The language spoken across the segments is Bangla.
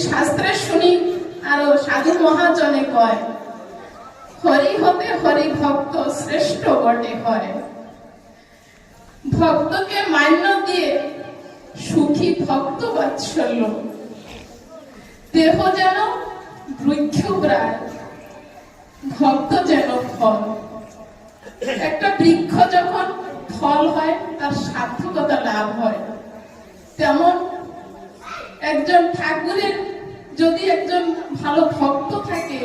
শাস্ত্রে শুনি আরো সাধু মহাজনে কয়, হরি হতে হরি ভক্ত শ্রেষ্ঠ বটে হয়। ভক্তকে মান্য দিয়ে সুখী ভক্ত বাৎসল্য, দেহ যেন বৃক্ষ প্রায়, ভক্ত যেন ফল। একটা বৃক্ষ যখন ফল হয় তার সার্থকতা লাভ হয়, তেমন একজন ঠাকুরের যদি একজন ভালো ভক্ত থাকে,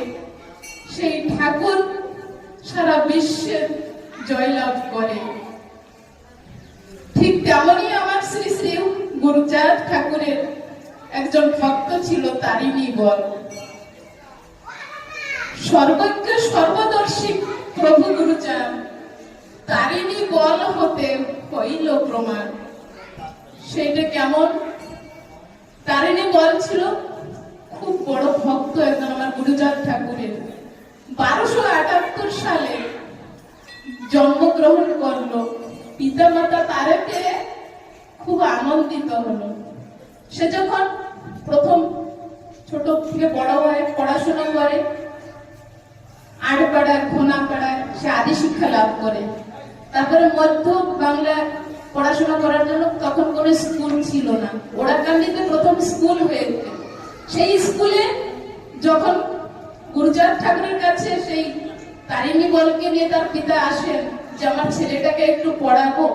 সেই ঠাকুর সারা বিশ্বের জয়লাভ করে। ঠিক তেমনই আমার শ্রী শ্রী গুরুচাঁদ ঠাকুরের একজন ভক্ত ছিল তারিণী বল। সর্বজ্ঞ সর্বদর্শী প্রভু গুরুচাঁদ তারিণী বল হতে হইল প্রমাণ। সেইটা কেমন? তারিণী বল ছিল খুব বড় ভক্ত একজন আমার গুরুচাঁদ ঠাকুরের। 1278 সালে জন্মগ্রহণ করলো। পিতা মাতা তারে পেয়ে খুব আনন্দিত হলো। সে যখন প্রথম ছোট থেকে বড় হয়, পড়াশোনা করে, আড়পাড়ায় ঘোনাপাড়ায় সে আদি শিক্ষা লাভ করে। তারপরে মধ্য বাংলায় পড়াশোনা করার জন্য তখন কোনো স্কুল ছিল না, ওড়াকান্দিতে প্রথম স্কুল হয়েছে। সেই স্কুলে যখন গুরুচাঁদ ঠাকুরের কাছে সেই তারিণী বলকে নিয়ে তার পিতা আসেন যে আমার ছেলেটাকে একটু পড়াবো,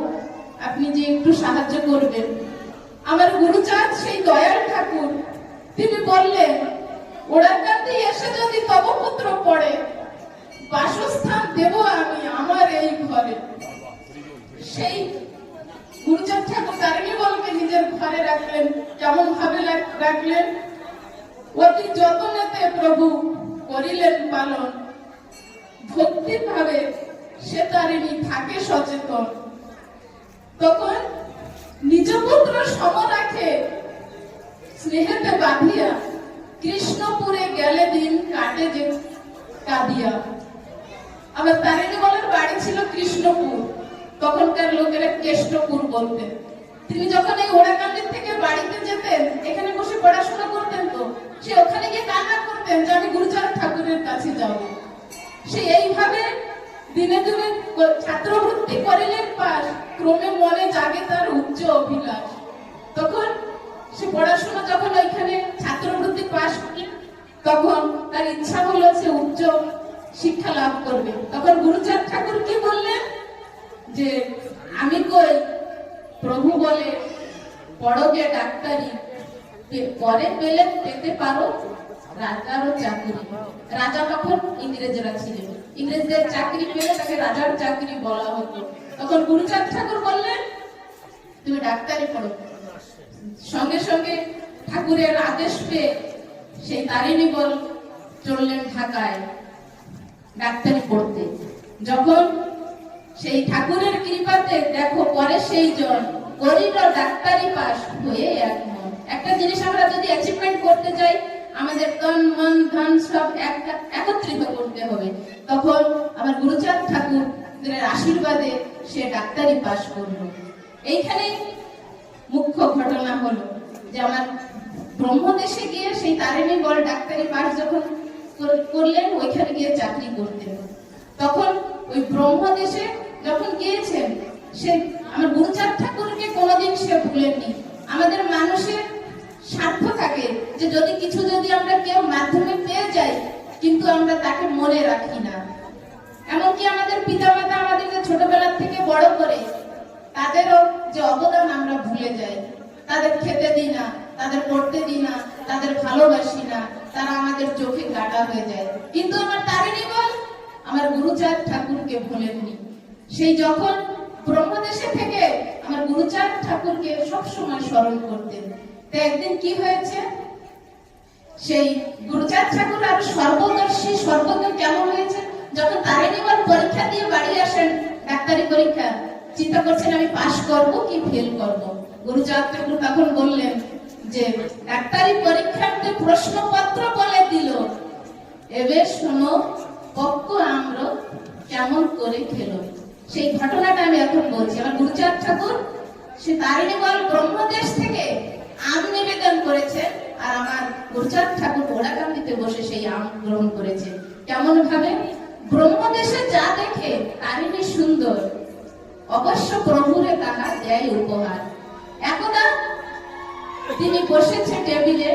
আপনি যে একটু সাহায্য করবেন। আমার গুরুচাঁদ সেই দয়াল ঠাকুর তিনি বললেন, ওড়াকান্দি এসে যদি তব পুত্র পড়ে, বাসস্থান দেব আমি আমার এই ঘরে। সেই গুরুচাঁদ ঠাকুর তারিণী বলকে নিজের ঘরে রাখলেন। কেমন ভাবে রাখলেন? অতি যত্নেতে প্রভু করিলেন পালন, ভক্তির ভাবে সে তারিণী থাকে সচেতন। তখন নিজ পুত্র সম রাখে স্নেহেতে বাঁধিয়া, কৃষ্ণপুরে গেলে দিন কাটে যে কাঁদিয়া। আবার তারিণী বলের বাড়ি ছিল কৃষ্ণপুর, তখনকার লোকেরা কেষ্টপুর বলতেন। তিনি যখন এই ওড়াকান্দির থেকে বাড়িতে যেতেন, এখানে বসে পড়াশোনা করতেন, তো সে ওখানে গিয়ে কান্না করতেন যে আমি গুরুচাঁদ ঠাকুরের কাছে যাব। সে এইভাবে দিনে দিনে ছাত্রবৃত্তি করিলেন পাস, ক্রমে মনে জাগে তার উচ্চ অভিলাষ। তখন সে পড়াশোনা যখন ওইখানে ছাত্রবৃত্তি পাস করলেন, তখন তার ইচ্ছা হলো সে উচ্চ শিক্ষা লাভ করবে। তখন গুরুচাঁদ ঠাকুর কি বললেন যে আমি কই, প্রভু বলে পড়োগে ডাক্তারি, পরে পেলে পেতে পারো রাজারও চাকরি। রাজা তখন ইংরেজরা ছিলেন, ইংরেজদের চাকরি পেলে তাকে রাজার চাকরি বলা হতো। তখন গুরুচাঁদ ঠাকুর বললেন তুমি ডাক্তারি পড়ো। সঙ্গে সঙ্গে ঠাকুরের আদেশ পেয়ে সেই তারিণী বল চললেন ঢাকায় ডাক্তারি পড়তে। যখন সেই ঠাকুরের কৃপাতে দেখো পরে সেই জন করিল ডাক্তারি পাস হয়ে এক মন। একটা জিনিস আমরা যদি অ্যাচিভমেন্ট করতে চাই, আমাদের তন মন ধন সব একত্রিত করতে হবে। তখন আমার গুরুচাঁদ ঠাকুরের আশীর্বাদে সে ডাক্তারি পাস করলো। এইখানে মুখ্য ঘটনা হলো যে আমার ব্রহ্মদেশে গিয়ে সেই তারিণী বল ডাক্তারি পাস যখন করলেন, ওইখানে গিয়ে চাকরি করতেন। তখন ওই ব্রহ্মদেশে যখন গিয়েছেন, সে আমার গুরুচাঁদ ঠাকুরকে কোনোদিন সে ভুলেননি। আমাদের মানুষের স্বার্থ থাকে যে যদি আমরা কেউ মাধ্যমে পেয়ে যাই, কিন্তু আমরা তাকে মনে রাখি না। এমনকি আমাদের পিতামাতা আমাদেরকে ছোটবেলা থেকে বড় করে, তাদেরও যে অবদান আমরা ভুলে যাই। তাদের খেতে দিই না, তাদের পড়তে দিই না, তাদের ভালোবাসি না, তারা আমাদের চোখে কাটা হয়ে যায়। কিন্তু আমার তারিণী বল আমার গুরুচাঁদ ঠাকুরকে ভুলেননি। সেই যখন ব্রহ্মদেশে থেকে আমার গুরুচাঁদ ঠাকুরকে সবসময় স্মরণ করতেন। তো একদিন কি হয়েছে, সেই গুরুচাঁদ ঠাকুর আর সর্বদর্শী সর্বজ্ঞ কেমন হয়েছে, যখন তারিণী বল পরীক্ষা দিয়ে বাড়ি আসেন, ডাক্তারি পরীক্ষা, চিন্তা করছেন আমি পাশ করব কি ফেল করব। গুরুচাঁদ ঠাকুর তখন বললেন যে ডাক্তারি পরীক্ষাতে প্রশ্নপত্র বলে দিল, এবে শোনো পক্ক আমরা কেমন করে খেলো। সেই ঘটনাটা আমি এখন বলছি। আমার গুরুচাঁদ ঠাকুর সে তারিণী বল ব্রহ্মদেশ থেকে আম নিবেদন করেছেন আর আমার গুরুচাঁদ ঠাকুর ওড়াকান্দিতে বসে সেই আম গ্রহণ করেছে। কেমন ভাবে? ব্রহ্মদেশে যা দেখে তারিণী সুন্দর, অবশ্য প্রভুরে তাহা দেয় উপহার। একদা তিনি বসেছে টেবিলে,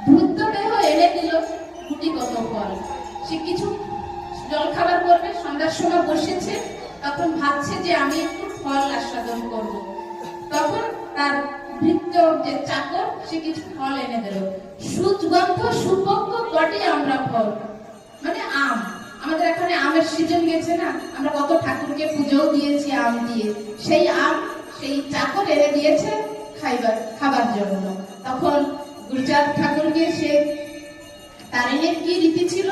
ধূর্ত দেহ এনে দিল গুটিগত ফল। সে কিছু জল খাবার করবে, সন্ধ্যার সময় বসেছে, তখন ভাবছে যে আমি একটু ফল আস্বাদন করব। তখন তার ভৃত্য যে চাকর, সে কিছু ফল এনে দিল। সুগন্ধ সুপক্ক কটি আমরা ফল, মানে আম। আমাদের এখানে আমের সিজন গেছে না, আমরা কত ঠাকুরকে পুজোও দিয়েছি আম দিয়ে। সেই আম সেই চাকর এনে দিয়েছে খাবার জন্য। তখন গুরুচাঁদ ঠাকুরকে সে, তারিণীর কি রীতি ছিল?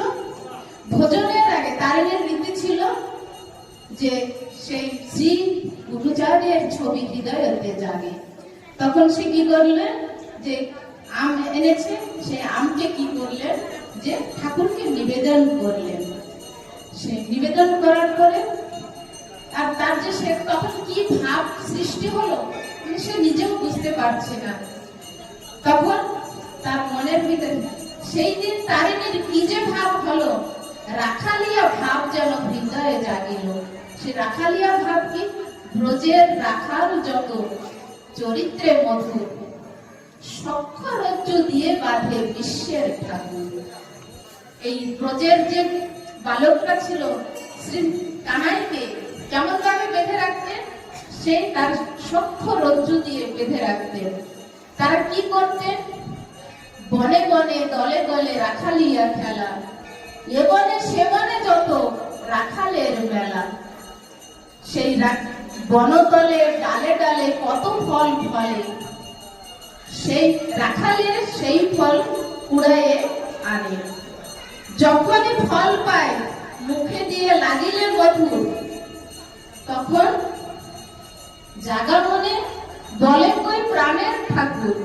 ভোজনের আগে তারিণীর রীতি ছিল যে সেই শ্রী গুরুচাঁদের ছবি হৃদয়তে জাগে। তখন সে কি করলেন, যে আম এনেছে, সে আমকে কি করলেন, যে ঠাকুরকে নিবেদন করলেন। সে নিবেদন করার পরে আর তার যে সে তখন কি ভাব সৃষ্টি হলো, সে নিজেও বুঝতে পারছে না। তখন তার মনের ভিতরে সেই দিন তারিণীর কি যে ভাব হলো, রাখালিয়া ভাব যেন হৃদয়ে জাগিল। সে রাখালিয়া ভাব কি? ব্রজের রাখাল যত চরিত্রে মধুর, সক্ষরজ্জ দিয়ে বাঁধে বিশ্বের ঠাকুর। এই ব্রজের যে বালকরা ছিল, শ্রী কানাইকে কেমন ভাবে বেঁধে রাখতেন? সে তার সক্ষ রজ্জু দিয়ে বেঁধে রাখতেন। তারা কি করতেন? বনে বনে দলে দলে রাখালিয়া খেলা, এ বনে সে বনে যত রাখালের মেলা। সেই বনতলে ডালে ডালে কত ফল ফলে, সেই রাখালের সেই ফল কুড়াইয়ে আনে। যখনই ফল পায় মুখে দিয়ে লাগিলে মধুর, তখন জাগা মনে বলে কই প্রাণের ঠাকুর।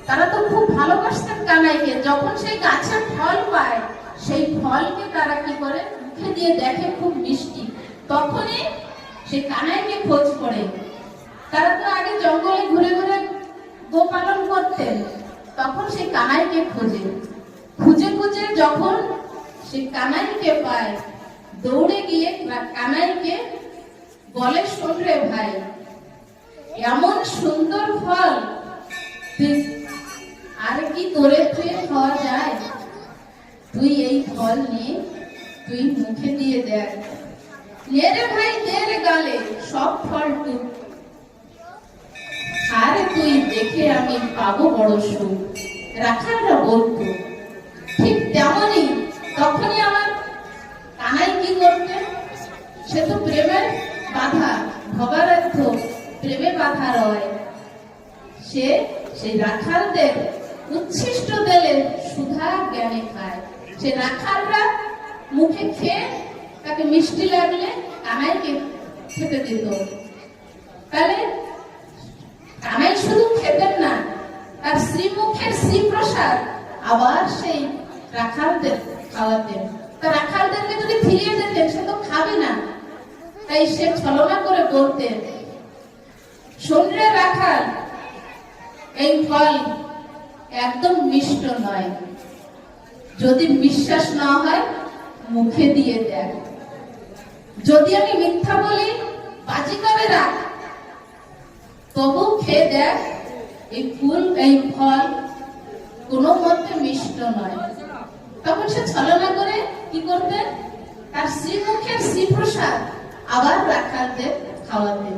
তারা তো খুব ভালোবাসতেন কানাইকে। যখন সেই গাছে ফল পায়, সেই ফলকে তারা কি করে, মুখে দিয়ে দেখে খুব মিষ্টি, তখনই সেই কানাইকে খোঁজ পড়ে। তারা তো আগে জঙ্গলে ঘুরে ঘুরে গোপালন করতেন, তখন সেই কানাইকে খোঁজে। খুঁজে খুঁজে যখন সে কানাইকে পায়, দৌড়ে গিয়ে কানাইকে বলে, শোন রে ভাই, এমন সুন্দর ফল তুই আর কি করে তুই খাওয়া যায়? তুই এই ফল নিয়ে তুই মুখে দিয়ে দেখ, নে রে ভাই, নে রে গালে সব ফল তুই, আরে তুই দেখে আমি পাবো বড় সুখ। রাখালরা বলতো। ঠিক তেমনই তখনই আমার কানাই কি করতে, সে তো প্রেমের বাধা, ভবারাধ্য প্রেমে বাধা রয়। সে সেই রাখালদের উচ্ছিষ্ট দিলে সুধা জ্ঞানে খায়। সে রাখালরা মুখে খেয়ে তাকে মিষ্টি লাগলে কানাইকে খেতে দিত। তাহলে কানাই শুধু খেতেন না, তার শ্রীমুখের শ্রীপ্রসাদ আবার সেই রাখালদের খাওয়াতেন। তা রাখালদেরকে যদি ফিরিয়ে দিতেন, সে তো খাবে না। তাই সে ছলনা করে বলতেন, শোন রে রাখাল, এই ফল একদম মিষ্ট নয়, যদি বিশ্বাস না হয় মুখে দিয়ে দেখ। যদি আমি মিথ্যা বলি, বাজি করে রাখ, তবু খেয়ে দেখ, এই ফল কোনো মতে মিষ্ট নয়। তখন সে ছলনা করে কি করতেন, তার শ্রীমুখের শ্রীপ্রসাদ আবার রাখালদের খাওয়াতেন।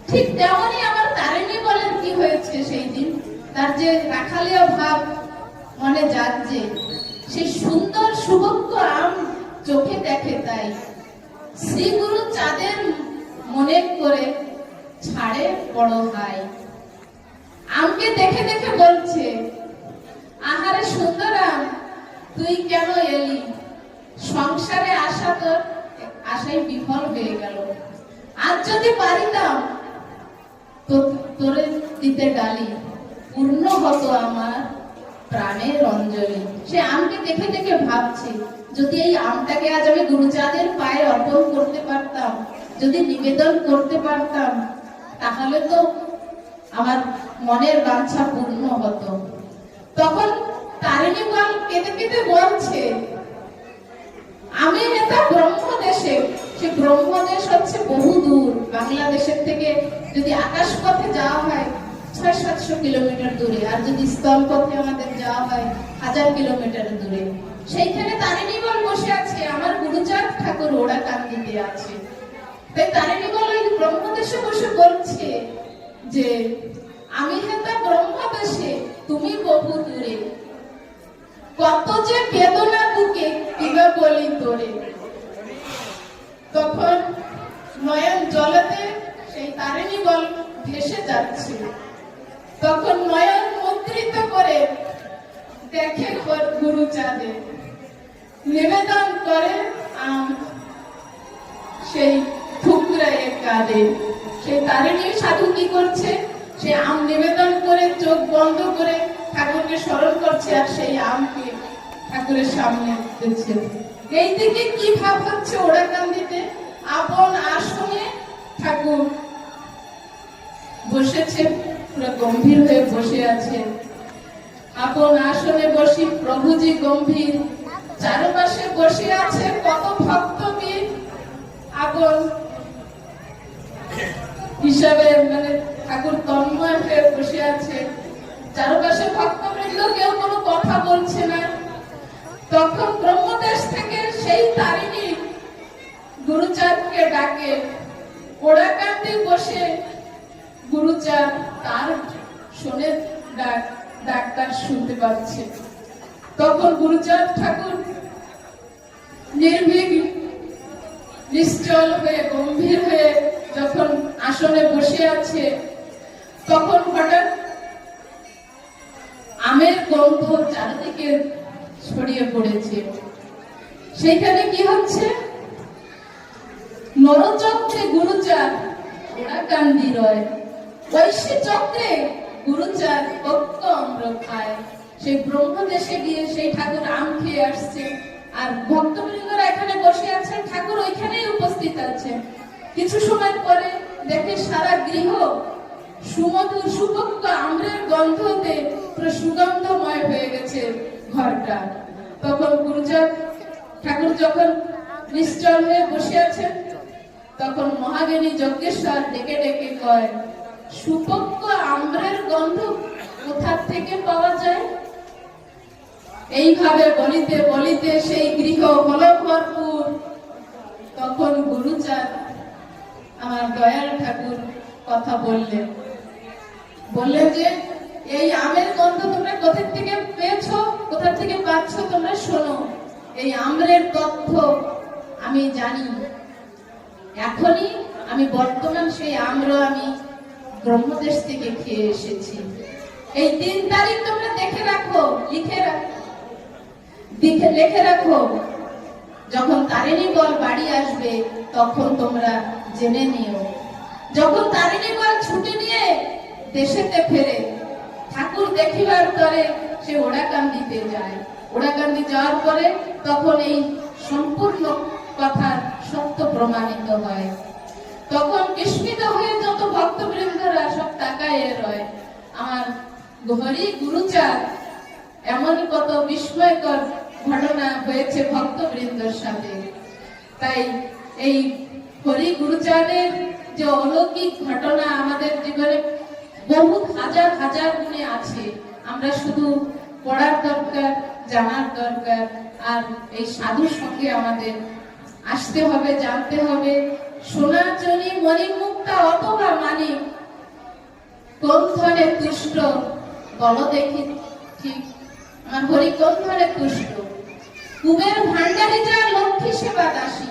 ঠিক তেমনই আমার তারিণী বলেন কি হয়েছে সেই দিন। তার যে রাখালিয়া ভাব মনে জাগছে, সেই সুন্দর সুভক্ত আম চোখে দেখে, তাই শ্রী গুরু চাঁদের মনে করে ছাড়ে বড় ভাই। আমকে দেখে দেখে বলছে, আহারে সুন্দর আম, তুই কেন এলি? সংসারে আসা তোর আশাই বিফল হয়ে গেল। আজ যদি পারিতাম তোরে দিতে ডালি, পূর্ণ হতো আমার প্রাণের অঞ্জলি। সে আমকে দেখে দেখে ভাবছে, যদি এই আমটাকে আজ আমি গুরুচাঁদের পায়ে অর্পণ করতে পারতাম, যদি নিবেদন করতে পারতাম, তাহলে তো আমার মনের বাঞ্ছা পূর্ণ হতো। তখন তারিণী বল কেঁদে কেঁদে বলছে, আমি এটা ব্রহ্মদেশে, সে ব্রহ্মদেশ হচ্ছে বহু দূর, বাংলাদেশের থেকে যদি আকাশ পথে যাওয়া হয় 600-700 কিলোমিটার দূরে, আর যদি স্থল পথে আমাদের যাওয়া হয় 1000 কিলোমিটার দূরে। সেইখানে তারিণী বল বসে আছে, আমার গুরুচাঁদ ঠাকুর ওড়াকান্দিতে আছে। তাই তারিণী বল ওই ব্রহ্মদেশে বসে বলছে যে আমি হেতা ব্রহ্মদেশে, তুমি বহু দূরে, কত যে বেদনা বুকে কিবা বলি তোরে। তখন নয়ন জলেতে সেই তারিণী বল ভেসে যাচ্ছে। তখন নয়ন মুদ্রিত করে দেখে গুরুচাঁদে, নিবেদন করে সেই ঠুকরায়ে কাঁদে। সেই তারিণী সাধু কি করছে, সে আম নিবেদন করে চোখ বন্ধ করে ঠাকুরকে স্মরণ করছে, আর সেই আমকে ঠাকুরের সামনে দিচ্ছে। এই দিকে কি ভাব হচ্ছে ওড়াকান্দিতে, আপন আসনে ঠাকুর বসেছে, পুরো গম্ভীর হয়ে বসে আছে। আপন আসনে বসি প্রভুজি গম্ভীর, চারপাশে বসে আছে কত ভক্তবীর। আপন হিসাবে মানে ঠাকুর তন্ময় হয়ে বসে আছে, চারপাশে ভক্তবৃন্দ, কেউ কোনো কথা বলছে না। তখন ব্রহ্মদেশ থেকে সেই তারিণী গুরুচাঁদকে ডাকে। ওড়াকান্দি বসে গুরুচাঁদ তার শোনে ডাক্তার শুনতে পাচ্ছে। তখন গুরুচাঁদ ঠাকুর নির্ভীক নিশ্চল হয়ে গম্ভীর হয়ে যখন আসনে বসে আছে, তখন হঠাৎ আমের গন্ধ চারিদিকে ছড়িয়ে পড়েছে। সেখানে কি হচ্ছে, নরচক্রে গুরুচাঁদ ওড়াকান্দি রয়, ঐশী চক্রে গুরুচাঁদ ভক্ত অম্র খায়। সেই ব্রহ্মদেশে গিয়ে সেই ঠাকুর আম খেয়ে আসছে, আর ভক্তবৃন্দরা এখানে বসে আছেন, ঠাকুর ওইখানেই উপস্থিত আছে। কিছু সময় পরে দেখে সারা গৃহ সুমধুর সুপক্ক আম্রের গন্ধতে পুরো সুগন্ধময় হয়ে গেছে ঘরটা। তখন গুরুচাঁদ ঠাকুর যখন নিশ্চল হয়ে বসে আছেন, তখন মহাজ্ঞানী যজ্ঞেশ্বর ডেকে ডেকে কয়, সুপক্ক আম্রের গন্ধ কোথা থেকে পাওয়া যায়? এইভাবে বলিতে বলিতে সেই গৃহ হলো ভরপুর। তখন গুরুচাঁদ আমার দয়াল ঠাকুর কথা বললেন যে এই আমের গন্ধ তোমরা কোথা থেকে পেয়েছো, কোথা থেকে পাচ্ছ, তোমরা শোনো। এই আম্রের তথ্য আমি জানি, এখনই আমি বর্তমান সেই আম্র আমি ব্রহ্মদেশ থেকে খেয়ে এসেছি। এই 3 তারিখ তোমরা দেখে রাখো, লিখে রাখো। যখন তারিণী বল বাড়ি আসবে তখন তোমরা জেনে নিও। যখন তারিণী বল ছুটি নিয়ে দেশেতে ফেরে, ঠাকুর দেখিবার পরে সে ওড়াকান্দিতে যায়। ওড়াকান্দি যাওয়ার পরে তখন এই সম্পূর্ণ কথা সত্য প্রমাণিত হয়। তখন বিস্মিত হয়ে যত ভক্তবৃন্দরা সব তাকায় রয়, আমার হরি গুরুচাঁদ এমন কত বিস্ময়কর ঘটনা হয়েছে ভক্তবৃন্দর সাথে। তাই এই হরি গুরুচাঁদের যে অলৌকিক ঘটনা আমাদের জীবনে বহু হাজার হাজার গুণে আছে, আমরা শুধু পড়ার দরকার, জানার দরকার, আর এই সাধুর সঙ্গে আমাদের আসতে হবে, জানতে হবে। সোনার চনি মণিমুক্তা অথবা মানিক কোন ধনে তুষ্ট, বল দেখি ঠিক আমার হরি কোন ধনে তুষ্ট। কুবের ভান্ডারী যা লক্ষ্মী সেবা দাসী,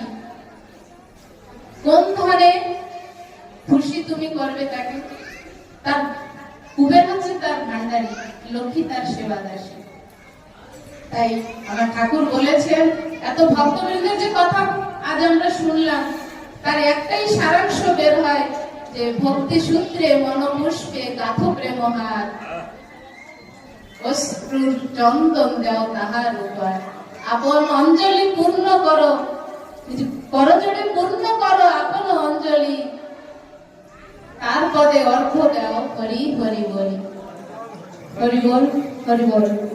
কোন ধনে খুশি তুমি করবে তাকে। তার কুবের হচ্ছে তার ভান্ডারী, লক্ষ্মী তার সেবা দাসী। তাই আমার ঠাকুর বলেছেন, এত ভক্তবৃন্দের যে কথা আজ আমরা শুনলাম, তার একটাই সারাংশ বের হয় যে ভক্তি সূত্রে মনপুষ্পে গাথো প্রেমহার, অশ্রুর চন্দন দেও তাহার উপায়। আপন অঞ্জলি পূর্ণ করো, করজোড়ে পূর্ণ করো আপন অঞ্জলি, তার পদে অর্ঘ দেও হরি হরি বলি। হরি বল। হরি বল।